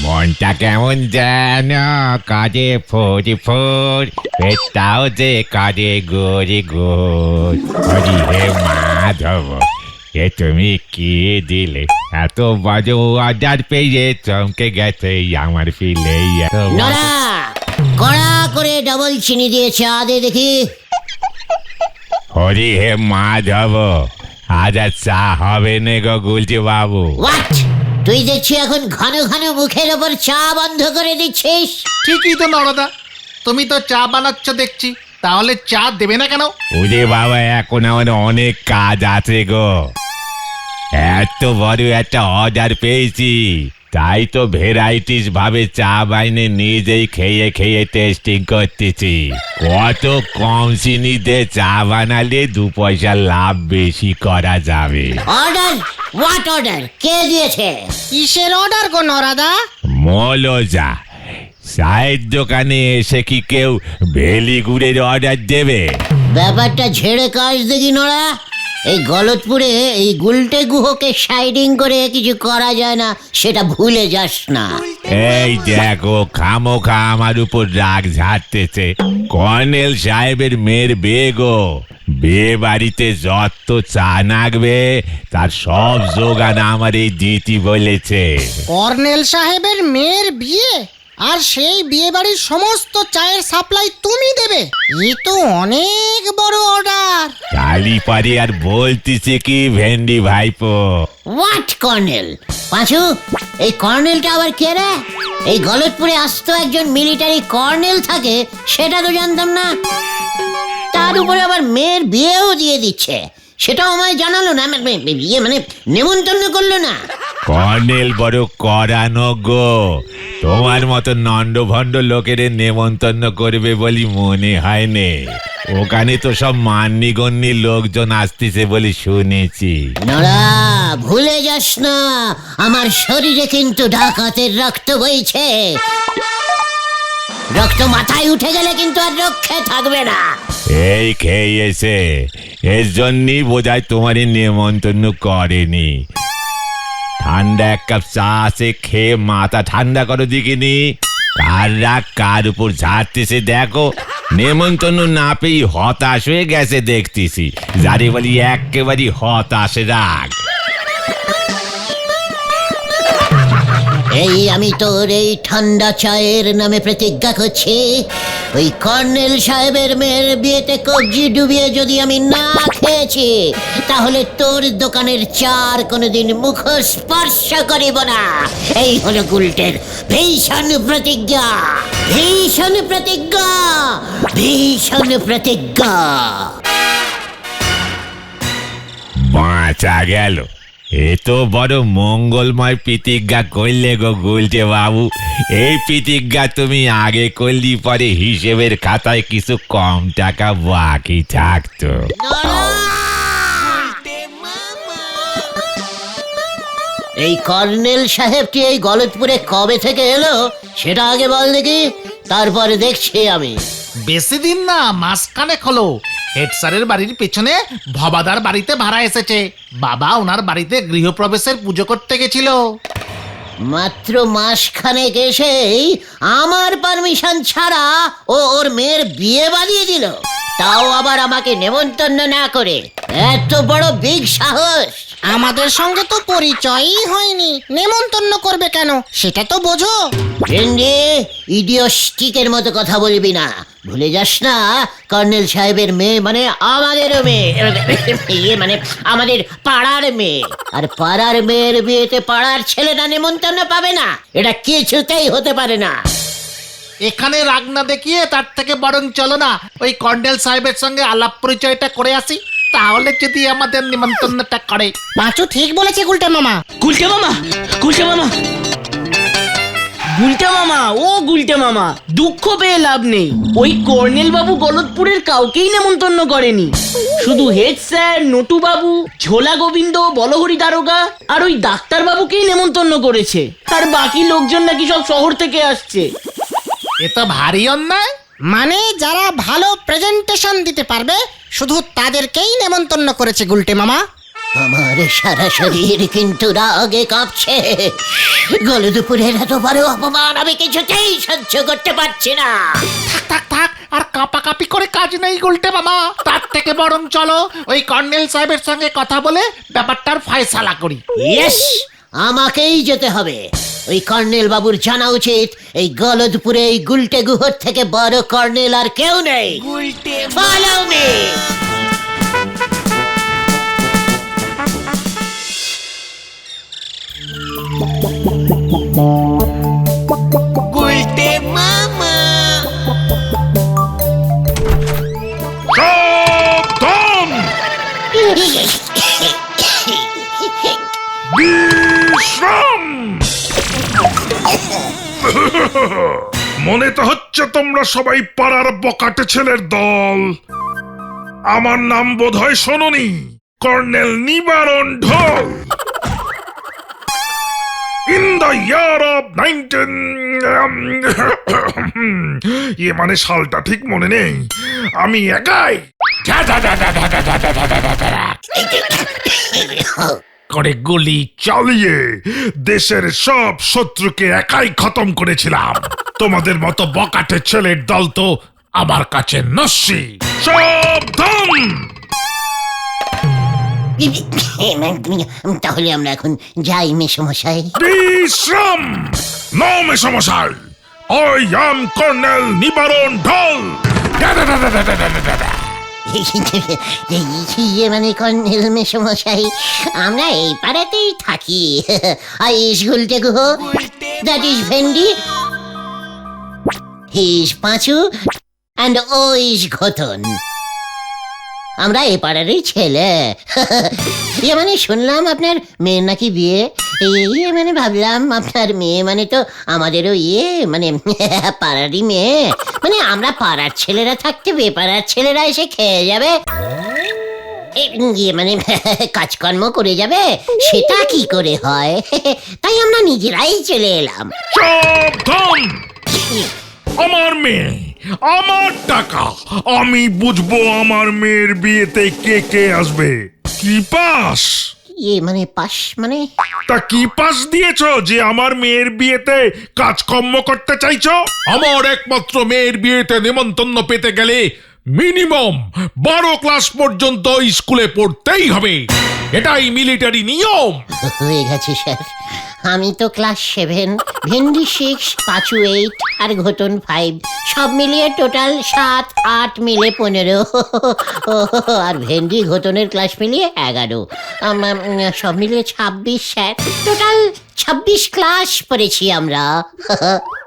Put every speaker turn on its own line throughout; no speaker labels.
মনটা কেমন যেন কাজে ফোরি ফোর, পেটটাও যে কাজে গোরে গোর। হরি হে মাধব, এ তুমি কি দিলে? এত বাজে অর্ডার পেয়ে চমকে গেছে আমার ফিলে।
নড়া কড়া করে ডবল চিনি দিয়ে চা দে দেখি।
হরি হে মাধব, আজ আর চা হবে না গো গুলটি বাবু।
হোয়াট? তুই দেখছি এখন ঘন ঘন মুখের ওপর চা বন্ধ করে দিচ্ছিস।
ঠিকই তো নরদা, তুমি তো চা বানাচ্ছ দেখছি, তাহলে চা দেবে না কেন?
ওরে বাবা, এখন আমার অনেক কাজ আছে গো। এত বড় একটা অর্ডার পেয়েছি, তাই তো ভ্যারাইটিস ভাবে চা বাইনে নিজেই খেয়ে খেয়ে টেস্টিং করতেছি। কত কম চিনি দিয়ে চা বানালে 2 পয়সা লাভ বেশি করা যাবে।
অর্ডার? What order? কে দিয়েছে?
কিসের অর্ডার গো নরাদা?
মৌলজা, চায়ের দোকানে এসে কি কেউ ভেলি গুড়ের অর্ডার দেবে?
ব্যাপারটা ঝেড়ে কাজ দেখি নড়া। এই গলতপুরে এই গুলটে গুহকে সাইডিং করে কিছু করা যায় না, সেটা ভুলে যাস না।
এই দেখো, খামোখা আমার উপর রাগ ঝাড়তেছে। কর্নেল সাহেবের মেয়ের বিয়ে গো, বিয়ে বাড়িতে যত চা নাগবে তার সব যোগান আমার এই দিতি বলেছে।
কর্নেল সাহেবের মেয়ের বিয়ে, আর সেই বিয়ে বাড়ির সমস্ত চায়ের সাপ্লাই তুমি দেবে? এ তো অনেক বড় অর্ডার।
কালি পারি আর বলতেছে কি ভেন্ডি ভাইপো?
What colonel? পাঁচু, এই কর্নেলটা আবার কে রে? এই গলতপুরে আসতো একজন মিলিটারি কর্নেল থাকে, সেটা তো জানতাম না। তার উপরে আবার মেয়ের বিয়েও দিয়ে দিচ্ছে, সেটাও আমায় জানালো না। বিয়ে মানে নেমন্তন্ন করলো না।
কর্নেল বড় করানো গো, তোমার মতো নন্ডভণ্ড লোকের নেমন্তন্ন করবে বলি মনে হয় নে। ওখানে তো সব মান্যিগণ্যি লোকজন আসতেছে বলে শুনেছি।
নড়া, ভুলে যাস না, আমার শরীরে কিন্তু ডাকাতের রক্ত বইছে। রক্ত মাথায় উঠে গেলে কিন্তু আর রক্ষে থাকবে না।
এই খেয়েছে, এর জন্যই বোধহয় তোমার নেমন্তন্ন করেনি। ঠান্ডা 1 কাপ চা আছে, খেয়ে মাথা ঠান্ডা করো দেখিনি। কার রাগ কার উপর ঝাড়তেছে দেখো। নেমন্তন্ন না পেয়ে হতাশ হয়ে গেছে দেখতেছি। যারে বলি একেবারে হতাশ রাগ।
এই আমি তোর এই ঠান্ডা চায়ের নামে প্রতিজ্ঞা করছি, ওই কর্নেল সাহেবের মেয়ের বিয়েতে কবজি ডুবিয়ে যদি আমি না খেয়েছি, তাহলে তোর দোকানের চার কোনোদিন মুখ স্পর্শ করিব না। এই হলো গুলটের ভীষণ প্রতিজ্ঞা, ভীষণ প্রতিজ্ঞা, ভীষণ প্রতিজ্ঞা।
বাঁচা গেল। এ তো বড় মঙ্গলময় প্রতিজ্ঞা করলে গো গুলটে বাবু। এই প্রতিজ্ঞা তুমি আগে করলি পরে হিসেবের খাতায় কিছু কম টাকা বাকি থাকতো।
এই কর্নেল সাহেবটি এই গলতপুরে কবে থেকে এলো সেটা আগে বল দেখি, তারপরে দেখছি আমি।
বেশি দিন না, মাসখানেক হলো। হেড স্যারের বাড়ির পেছনে ভবাদার বাড়িতে ভাড়া এসেছে। বাবা ওনার বাড়িতে গৃহপ্রবেশের পুজো করতে গেছিল।
মাত্র মাসখানেক এসেই আমার পারমিশন ছাড়া ও ওর মেয়ের বিয়ে বানিয়ে দিল, তাও আবার আমাকে নেমন্তন্ন না করে। এত বড় বিগ সাহস!
আমাদের সঙ্গে তো পরিচয়ই হয়নি, নেমন্তন্ন করবে কেন সেটা তো বোঝো।
ভেন্ডি, ইডিওস্টিকের মতো কথা বলবি না। ভুলে যাস না, কর্নেল সাহেবের মেয়ে মানে আমাদেরও মেয়ে, ইয়ে মানে আমাদের পাড়ার মেয়ে। আর পাড়ার মেয়ের বিয়েতে পাড়ার ছেলেরা নেমন্তন্ন পাবে না, এটা কিছুতেই হতে পারে না।
এখানে রাগ না দেখিয়ে তার থেকে বরং চলো না ওই কর্নেল সাহেবের সঙ্গে আলাপ পরিচয়টা করে আসি, তাহলে যদি আমাদের নিমন্ত্রণটা করে।
পাঁচু ঠিক বলেছে গুলটে মামা।
গুলটে মামা, গুলটে মামা, গুলটে মামা, ও গুলটে মামা, দুঃখ পেয়ে লাভ নেই। ওই কর্নেল বাবু গলতপুরের কাউকেই নেমন্তন্ন করেনি। শুধু হেড স্যার, নটু বাবু, ঝোলা গোবিন্দ, বলহরি দারোগা আর ওই ডাক্তার বাবুকেই নেমন্তন্ন করেছে। আর বাকি লোকজন নাকি সব শহর থেকে আসছে।
এ তো ভারী অন্যায়।
মানে যারা ভালো প্রেজেন্টেশন দিতে পারবে শুধু তাদেরকেই নেমন্তন্ন করেছে গুলটে মামা।
আমার সারা শরীর কিন্তু রাগে কাঁপছে। গলদপুরের এত বড় অপমান আমি কিছুতেই সহ্য করতে পারছি না।
থাক থাক থাক, আর কাঁপাকাঁপি করে কাজ নেই গুলটে মামা। তার থেকে বরং চলো ওই কর্নেল সাহেবের সঙ্গে কথা বলে ব্যাপারটার ফয়সালা করি।
ইয়েস, আমাকেই যেতে হবে। ওই কর্নেল বাবুর জানা উচিত এই গলদপুরে এই গুলটে গুহর থেকে বড় কর্নেল আর কেউ নেই। Follow me.
সাবধান! বিশ্রাম! মনে তো হচ্ছে তোমরা সবাই পাড়ার বকাটে ছেলের দল। আমার নাম বোধহয় শোনোনি, কর্নেল নিবারণ ঢোল। ইন দ্য ইয়ার অফ 19 মানে সালটা ঠিক মনে নেই, আমি একাই করে গুলি চালিয়ে দেশের সব শত্রুকে একাই খতম করেছিলাম। তোমাদের মতো বকাটে ছেলের দল তো আমার কাছে নস্যি। সাবধান!
তাহলে আমরা এখন যাই মেসমশাই।
বিশ্রাম! নো মেসমশাই, I am কর্নেল নিবারণ ঢোল।
মানে কর্নেল মেসমশাই, আমরা এই পাড়াতেই থাকি। আইস Gulte Guha, that is Bhendi, he is Panchu, and ও ইজ ঘটন। আমরা এ পাড়ারই ছেলে। ইয়ে মানে শুনলাম আপনার মেয়ের নাকি বিয়ে। ইয়ে মানে ভাবলাম আপনার মেয়ে মানে তো আমাদেরও ইয়ে মানে পাড়ারই মেয়ে। মানে আমরা পাড়ার ছেলেরা থাকতে বেপাড়ার ছেলেরা এসে খেয়ে যাবে, ইয়ে মানে কাজকর্ম করে যাবে, সেটা কি করে হয়? তাই আমরা নিজেরাই চলে এলাম।
সাবধান! আমার মেয়ে, আমার টাকা, আমি বুঝবো আমার মেয়ের বিয়েতে কে কে আসবে। কি পাস?
ইয়ে মানে পাশ মানে
তা কি পাস দিয়েছো যে আমার মেয়ের বিয়েতে কাজকর্ম করতে চাইছো? আমার একমাত্র মেয়ের বিয়েতে নেমন্তন্ন পেতে গেলে মিনিমাম 12 ক্লাস পর্যন্ত স্কুলে পড়তেই হবে। এটাই মিলিটারি নিয়ম।
হয়ে গেছে স্যার। আমি তো ক্লাস 7, ভেন্ডি 6, পাঁচু 8 আর ঘটন 5, সব মিলিয়ে টোটাল 7, 8 মিলে 15। আর ভেন্ডি ঘটনের ক্লাস মিলিয়ে 11, সব মিলিয়ে 26 স্যার। টোটাল 26 ক্লাস পড়েছি আমরা।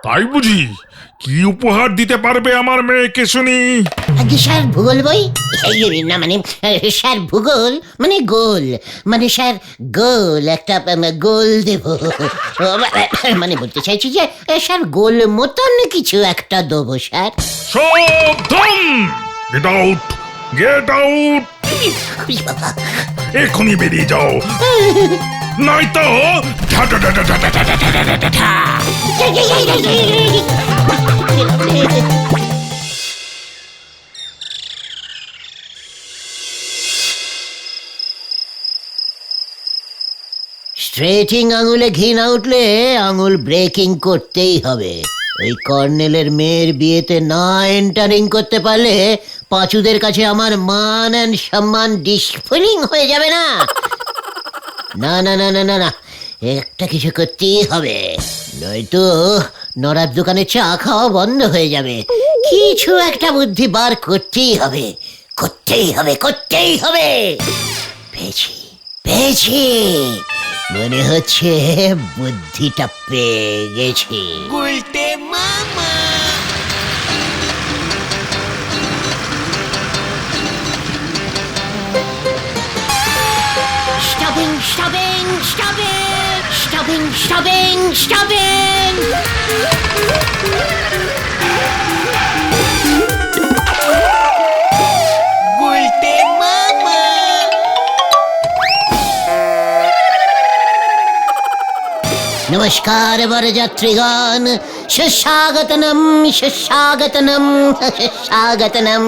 তাই বুঝি? কি উপহার দিতে পারবে আমার মেয়েকে শুনি?
আগে স্যার ভূগোল বই, না মানে স্যার ভূগোল মানে গোল, মানে স্যার গোল একটা গোল দেব। মানে বলতে চাইছি যে স্যার গোল মতন কিছু একটা দেবো স্যার।
সাবধান! Get out! Get out! এখনই বেরিয়ে যাও, নয়তো
স্ট্রেটিং আঙুলে ঘি না উঠলে আঙুল ব্রেকিং করতেই হবে। ওই কর্নেলের মেয়ের বিয়েতে না এন্টারিং করতে পারলে পাঁচুদের কাছে আমার মান অ্যান্ড সম্মান ডিসফিলিং হয়ে যাবে না। না না না না না না, একটা কিছু করতেই হবে, নয়তো নড়ার দোকানে চা খাওয়া বন্ধ হয়ে যাবে। কিছু একটা বুদ্ধি বার করতেই হবে, করতেই হবে, করতেই হবে। পেয়েছি পেয়েছি, মনে হচ্ছে বুদ্ধিটা পেয়ে গেছি। Stopping stopping stopping stopping stopping stopping. নমস্কার বরযাত্রীগণ, সুস্বাগতনম সুস্বাগতনম সুস্বাগতনম।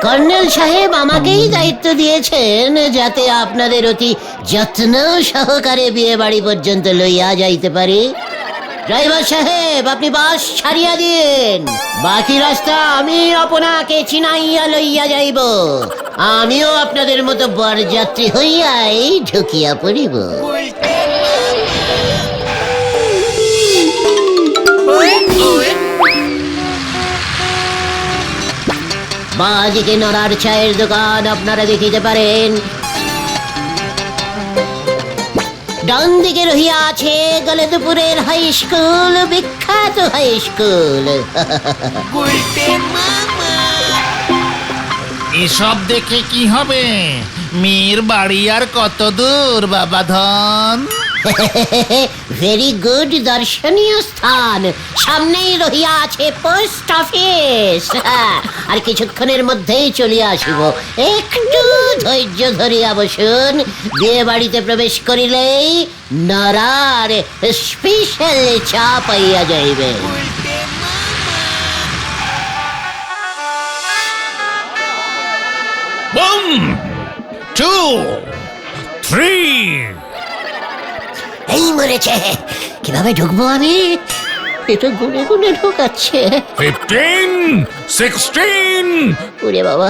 কর্নেল সাহেব আমাকেই দায়িত্ব দিয়েছেন যাতে আপনাদের অতি যত্ন সহকারে বিয়ে বাড়ি পর্যন্ত লইয়া যাইতে পারি। ড্রাইভার সাহেব, আপনি বাস ছাড়িয়া দিন, বাকি রাস্তা আমি আপনাকে চিনাইয়া লইয়া যাইব। আমিও আপনাদের মতো বরযাত্রী হইয়াই ঢুকিয়া পড়িব। বাদিকে নড়ার চায়ের দোকান আপনারা দেখিতে পারেন, ডান দিকে রহিয়া আছে গলদপুরের হাই স্কুল, বিখ্যাত হাই স্কুল।
এসব দেখে কি হবে? মেয়ের বাড়ি আর কত দূর বাবা ধন?
ভেরি গুড, দর্শনীয় স্থান। সামনেই রহিয়া আছে পোস্ট অফিস। আর কিছুক্ষণের মধ্যেই চলিয়া আসিব, একটু ধৈর্য ধরিয়া বসুন। বিয়ে বাড়িতে প্রবেশ করিলেই নরার স্পেশাল চা পাইয়া যাইবে।
1, 2, 3,
এই মরেছে, কিভাবে ঢুকবো আমি? এটা গুনে গুনে ঢোকাচ্ছে।
15, 16,
ওরে বাবা,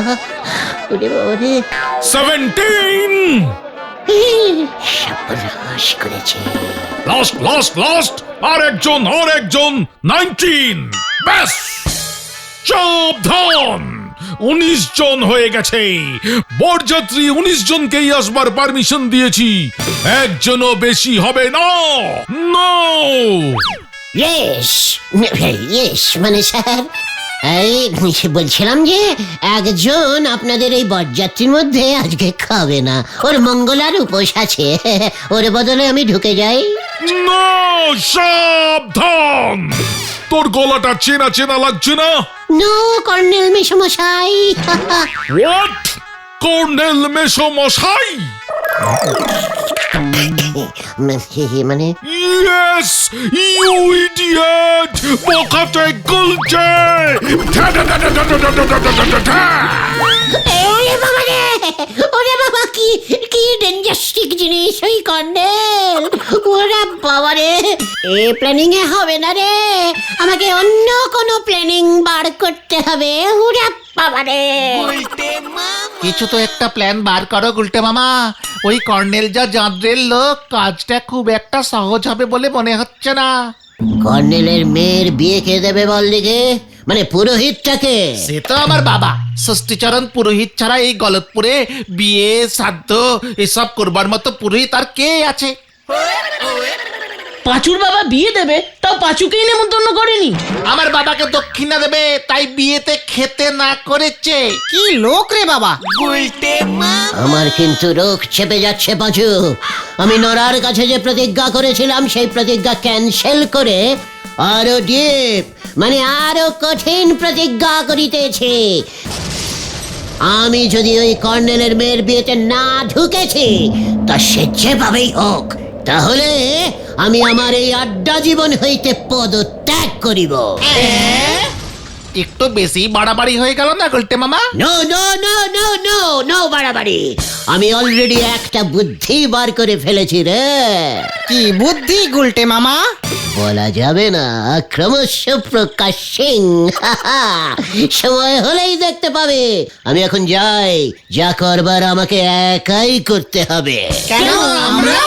ওরে বাবা রে,
17,
সর্বনাশ করেছে।
লাস্ট আর একজন 19। ব্যাস, সাবধান, 19 জন হয়ে গেছে। বরযাত্রী 19 জনকেই আসবার পারমিশন দিয়েছি, একজনও বেশি হবে না। নো।
ইয়েস মানে স্যার, এই বলছিলাম যে একজন আপনাদের এই বরযাত্রীর মধ্যে আজকে খাবে না, ওর মঙ্গলার উপোস আছে, ওর বদলে আমি ঢুকে যাই।
নো, সাবধান, তোর গলাটা চেনা চেনা লাগছে না?
নো কর্নেল মেসমশাই।
হোয়াট? কর্নেল মেসমশাই?
মানে
ইয়েস, ইউ ইডিয়েট, বোকাতে গুলছে।
ওরে বাবা রে, ওরে বাবা, কি কি ডেঞ্জাস্টিক জিনিস ওই কর্নেল। ওরে বাবা রে, এ প্ল্যানিং এ হবে না রে, আমাকে অন্য কোনো প্ল্যানিং বার করতে হবে। ওরে বাবা রে,
কিছু তো একটা প্ল্যান বার করো গুলটে মামা। ওই কর্নেল যা জাদ্রের লোক, কাজটা খুব একটা সহজ হবে বলে মনে হচ্ছে না।
কর্নেলের মেয়ের বিয়ে কে দেবে বল দিকে, মানে পুরোহিতটাকে?
সে তো আমার বাবা ষষ্ঠীচরণ পুরোহিত ছাড়া এই গলতপুরে বিয়ে শ্রাদ্ধ এসব করবার মতো পুরোহিত আর কে আছে?
পাঁচুর বাবা বিয়ে দেবে, তাও পাঁচুকেই নেমন্তন্ন করেনি।
আমার বাবাকে দক্ষিণা দেবে তাই বিয়েতে খেতে না করেছে।
কি লোক রে বাবা!
আমার কিন্তু রোগ চেপে যাচ্ছে পাঁচু। আমি নরার কাছে যে প্রতিজ্ঞা করেছিলাম সেই প্রতিজ্ঞা ক্যান্সেল করে আরো ডিপ মানে আরো কঠিন প্রতিজ্ঞা করিতেছি। আমি যদি ওই কর্নেলের মেয়ের বিয়েতে না ঢুকেছি, তা সে যেভাবেই হোক, তাহলে আমি আমার এই আড্ডা জীবন হইতে পদত্যাগ করিব।
একটু বেশি বাড়াবাড়ি হয়ে গেল না গুলটে মামা?
No no no no no no বাড়াবাড়ি। আমি অলরেডি একটা বুদ্ধি বার করে ফেলেছি রে।
কি বুদ্ধি গুলটে মামা?
বলা যাবে না, ক্রমশ প্রকাশিং। সময় হলেই দেখতে পাবে। আমি এখন যাই, যা করবার আমাকে একাই করতে হবে।
কেন আমরা?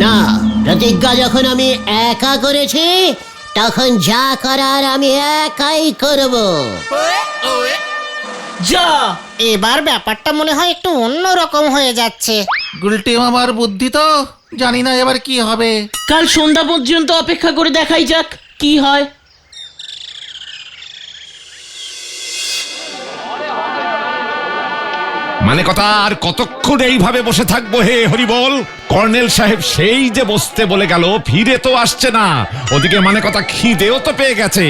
না, প্রতিজ্ঞা যখন আমি একা করেছি, তখন যা করার আমি একাই করব।
যা,
এবার ব্যাপারটা মনে হয় একটু অন্য রকম হয়ে যাচ্ছে।
গুলটে মামার বুদ্ধি তো জানি না এবার কি হবে।
কাল সন্ধ্যা পর্যন্ত অপেক্ষা করে দেখাই যাক কি হয়।
মানে কথা, আর কতক্ষণ এইভাবে বসে থাকবো হে হরিবল? কর্নেল সাহেব সেই যে বসতে বলে গেল, ফিরে তো আসছে না। ওদিকে মানে কথা খিদেও তো পেয়ে গেছে।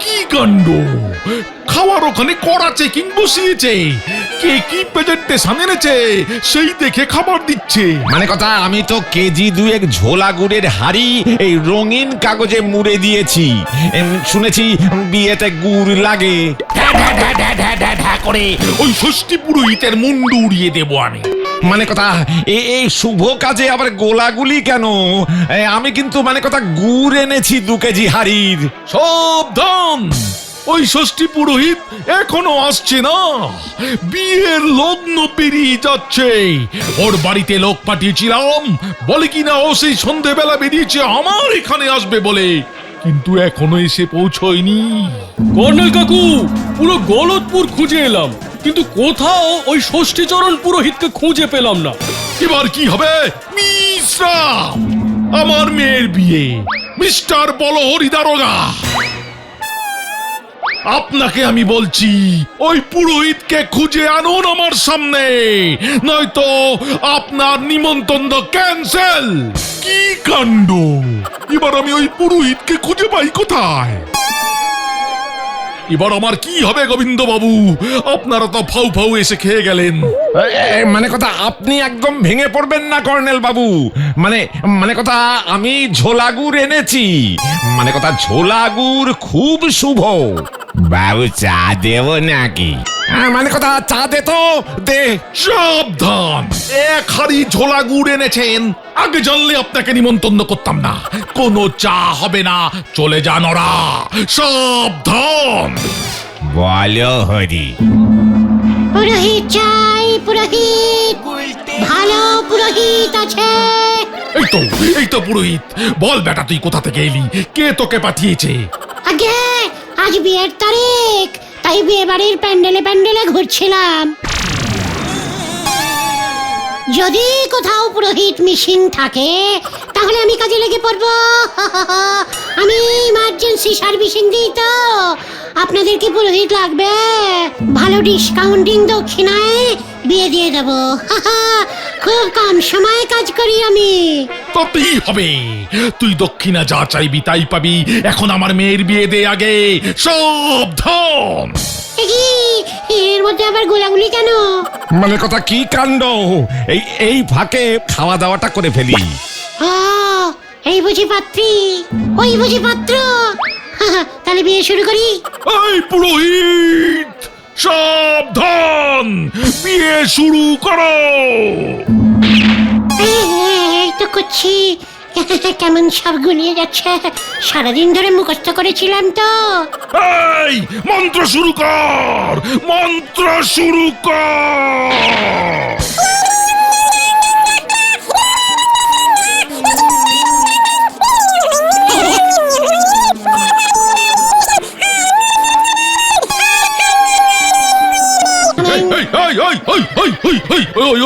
কি কাণ্ড! খাওয়ার ওখানে কড়া চেকিং বসিয়েছে, কে কি প্রেজেন্টেশন এনেছে সেই দেখে খাবার দিচ্ছে।
মানে কথা, আমি তো কেজি 2 ঝোলা গুড়ের হাড়ি এই রঙিন কাগজে মুড়ে দিয়েছি। শুনেছি বিয়েতে গুড় লাগে।
ঢ্যা করে ওই ষষ্ঠী পুরোহিতের মুন্ডু উড়িয়ে দেবো আমি।
মানে কথা, এই শুভ কাজে আবার গোলাগুলি কেন? আমি কিন্তু মানে কথা গুড় এনেছি 2 কেজি হাড়ির।
সাবধান, ওই ষষ্ঠী পুরোহিত এখনো আসছে না, বিয়ের লগ্ন পেরিয়ে যাচ্ছে। ওর বাড়িতে লোক পাঠিয়েছিলাম, বলে কিনা ও সেই সন্ধেবেলা বেরিয়েছে আমার এখানে আসবে বলে, কিন্তু এখনো এসে পৌঁছয়নি।
কর্নেল কাকু, পুরো গলতপুর খুঁজে এলাম, কিন্তু কোথাও ওই ষষ্ঠীচরণ পুরোহিতকে খুঁজে পেলাম না।
এবার কি হবে? মিশ্রাম, আমার মেয়ের বিয়ে, মিস্টার বলহরি দারোগা, আপনাকে আমি বলছি ওই পুরোহিতকে খুঁজে আনুন আমার সামনে, নয়তো আপনার নিমন্ত্রণ ক্যান্সেল। কি কাণ্ড! এবার আমি ওই পুরোহিতকে খুঁজে পাই কোথায়? এবার আমার কি হবে গোবিন্দ বাবু? আপনারা তো ফাউ ফাউ এসে খেয়ে গেলেন।
মানে কথা, আপনি একদম ভেঙে পড়বেন না কর্নেল বাবু। মানে কথা, আমি ঝোলা গুড় এনেছি। মানে কথা, ঝোলা গুড় খুব শুভ। বাবু, চা দেব নাকি? মানে কথা, চা দে তো, দে।
সাবধান, 1 হাড়ি ঝোলা গুড় এনেছেন, আগে জানলে আপনাকে নিমন্ত্রণ করতাম না। কোনো চা হবে না, চলে যান ওরা। সাবধান।
বলো হরি।
পুরোহিত চাই, পুরোহিত, ভালো পুরোহিত আছে?
এই তো পুরোহিত। বল বেটা, তুই কোথা থেকে এলি? কে তোকে পাঠিয়েছে?
আগে আজ বিয়ের তারিখ, তাই বিয়ে বাড়ির প্যান্ডেলে প্যান্ডেলে ঘুরছিলাম। যদি কোথাও পুরোহিত মিসিং থাকে তাহলে আমি কাজে লেগে পড়বো। আমি ইমার্জেন্সি সার্ভিসিং দিই তো। আপনাদের কি পুরোহিত লাগবে? ভালো ডিসকাউন্টিং দক্ষিণায় বিয়ে দিয়ে দেবো। খুব কম সময়ে কাজ করি আমি।
তাতেই হবে, তুই দক্ষিণা যা চাইবি তাই পাবি। এখন আমার মেয়ের বিয়ে দে আগে। সাবধান।
এর মধ্যে আবার গোলাগুলি কেন?
মানে কথা, কি কাণ্ড! এই ফাঁকে খাওয়া দাওয়াটা করে ফেলি।
এই বুঝি পাত্রী, ওই বুঝি পাত্র। তাহলে বিয়ে শুরু করি।
এই পুরোহিত, সাবধান, বিয়ে শুরু করো।
এই তো করছি। কেমন সব গুলিয়ে যাচ্ছে। সারাদিন ধরে মুখস্থ করেছিলাম তো।
এই মন্ত্র শুরু কর, মন্ত্র শুরু কর।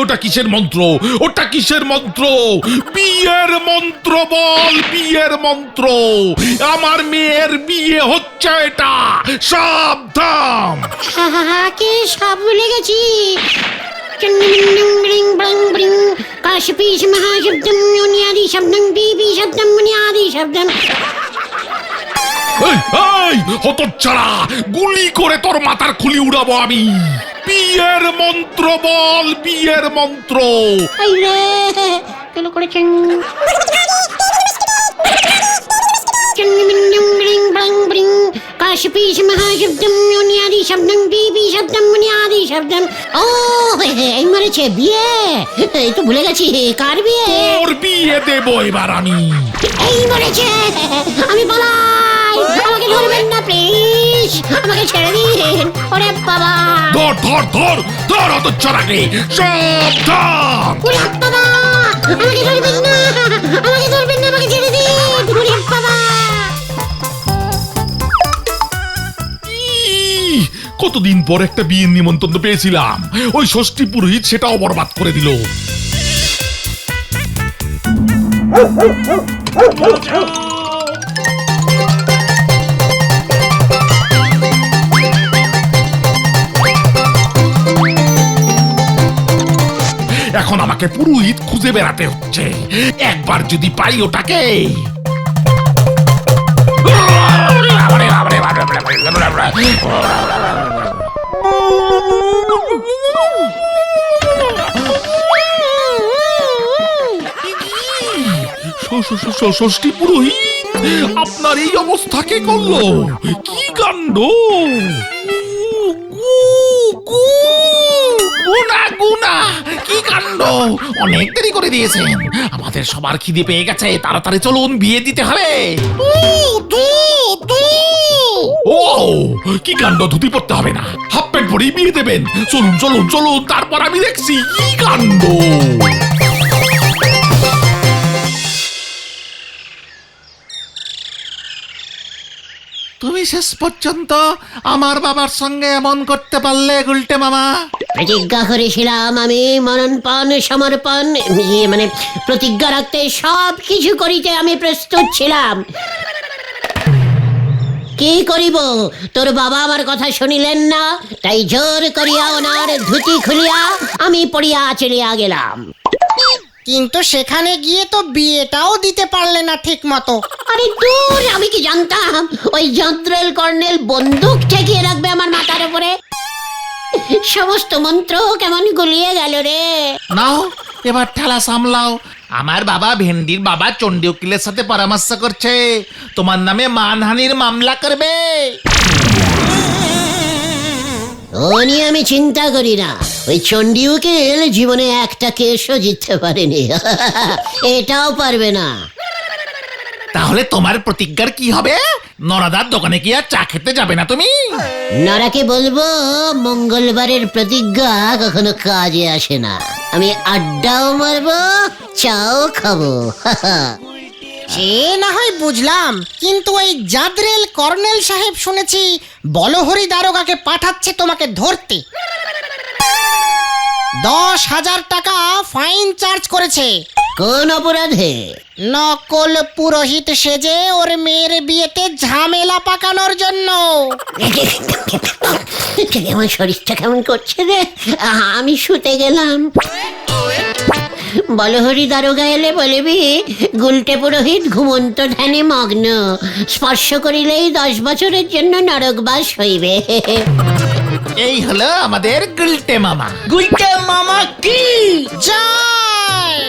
ওটা কিসের মন্ত্র? ওটা কিসের মন্ত্র? বিয়ের মন্ত্র বল, বিয়ের মন্ত্র। আমার মেয়ের বিয়ে হচ্ছে এটা। সাবধান।
কি সব ভুলে গেছি। কাশপিস মহাশব্দম আদি শব্দম বিবি শব্দম আদি শব্দম।
এই হতচ্ছাড়া, গুলি করে তোর মাথার খুলি উড়াবো আমি। বিয়ের মন্ত্র বল, বিয়ের মন্ত্র।
এই রে, কেন করেছেন? কাশপিস মহাশব্দম আদি শব্দম বিবি শব্দম আদি শব্দম। ও এই মরেছে বিয়ে। এই তো ভুলে গেছি, কার বিয়ে?
তোর বিয়ে দেবো এবার আমি।
এই মরেছে, আমি পালাই। আমাকে ধরবেন না প্লিজ, আমাকে ছেড়ে দিন। ওরে বাবা,
ধর ধর ধর ধর হতচ্ছাড়াকে। সাবধান।
ওরে বাবা, আমাকে ধরবেন না, আমাকে ধরবেন না, আমাকে ছেড়ে দিন। ওরে বাবা।
কতদিন পর একটা বিয়ের নিমন্ত্রণ পেয়েছিলাম, ওই ষষ্ঠী পুরোহিত সেটাও বরবাদ করে দিল। এখন আমাকে পুরোহিত খুঁজে বেড়াতে হচ্ছে। একবার যদি পাই ওটাকে। ষষ্ঠী পুরোহিত, আপনার এই অবস্থা কে করলো? কি কাণ্ড!
গুনা গুনা, কি কাণ্ড! অনেক দেরি করে দিয়েছেন, আমাদের সবার খিদে পেয়ে গেছে, তাড়াতাড়ি চলুন, বিয়ে দিতে হবে।
ও কি কাণ্ড! ধুতি পড়তে হবে না, হাফ প্যান্ট পরেই বিয়ে দেবেন। চলুন চলুন চলুন, তারপর আমি দেখছি কি কাণ্ড।
তুমি শেষ পর্যন্ত আমার বাবার সঙ্গে এমন করতে পারলে গুলটে মামা?
প্রতিজ্ঞা করেছিলাম আমি মরণপণ সমর্পণ মানে প্রতিজ্ঞা রাখতে সব কিছু করিতে আমি প্রস্তুত ছিলাম। কি করিব, তোর বাবা আমার কথা শুনিলেন না, তাই জোর করিয়া ওনার ধুতি খুলিয়া আমি পড়িয়া চলিয়া গেলাম।
কিন্তু সেখানে গিয়ে তো বিয়েটাও দিতে পারলে না ঠিক মতো।
আরে দূর, আমি কি জানতাম ওই জন্ত্রেল কর্নেল বন্দুক ঠেকিয়ে রাখবে আমার মাথার উপরে? সমস্ত মন্ত্র কেমন গুলিয়ে গেল রে।
নাও এবার ঠেলা সামলাও। আমার বাবা ভেন্ডির বাবা চণ্ডী উকিলের সাথে পরামর্শ করছে, তোমার নামে মানহানির মামলা করবে।
ও নিয়ে আমি চিন্তা করি না, ওই চণ্ডী উকিল জীবনে একটা কেসও জিততে পারেনি, এটাও পারবে না।
তাহলে তোমার প্রতিজ্ঞার কি হবে? নরাদার দোকানে কি আর চা খেতে যাবে না তুমি?
নরাকে বলবো মঙ্গলবারের প্রতিজ্ঞা কখনো কাজে আসে না, আমি আড্ডাও মারবো, চাও খাবো।
সে না হয় বুঝলাম, কিন্তু ওই জাদরেল কর্নেল সাহেব শুনেছি বলহরি দারোগাকে পাঠাচ্ছে তোমাকে ধরতে। 10,000 টাকা ফাইন চার্জ করেছে।
কোন অপরাধে?
নকল পুরোহিত সেজে ওর মেয়ের বিয়েতে ঝামেলা পাকানোর জন্য।
আমার শরীরটা কেমন করছে রে, আমি শুতে গেলাম। বলহরি দারোগা এলে বলবি গুলটে পুরোহিত ঘুমন্ত ধ্যানে মগ্ন, স্পর্শ করিলেই 10 বছরের জন্য নরকবাস হইবে।
এই হলো আমাদের গুলটে মামা।
গুলটে মামা কি
জয়!